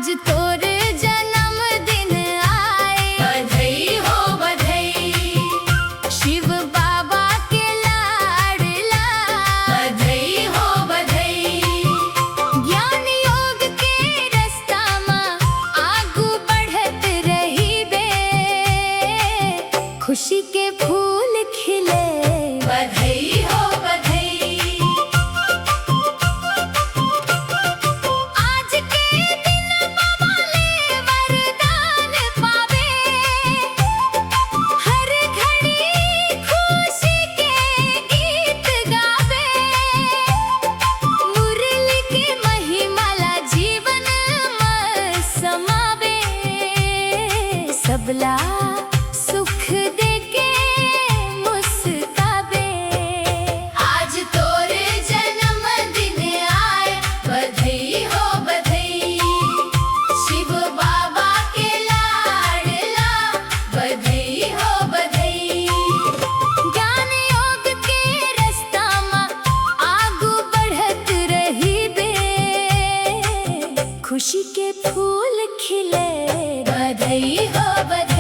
आज तोरे जन्मदिन आए, बधाई हो बधाई। शिव बाबा के लाडला, बधाई हो बधाई। ज्ञान योग के रास्ता में आगू बढ़त रही बे, खुशी के फूल खिले। बधाई हो बधाई। आज के दिन बाबा ले वरदान पावे, हर घड़ी खुशी के गीत गावे। मुरली के महिमाला जीवन में समावे, सबला सुख देके मुस्कावे। आज तोरे जन्मदिन आए, बधाई हो बधाई। शिव बाबा के लाडला, बधाई हो बधाई। ज्ञान योग के रास्ता में आगू बढ़त रही बे, खुशी के फूल खिले। बधाई हो बधाई।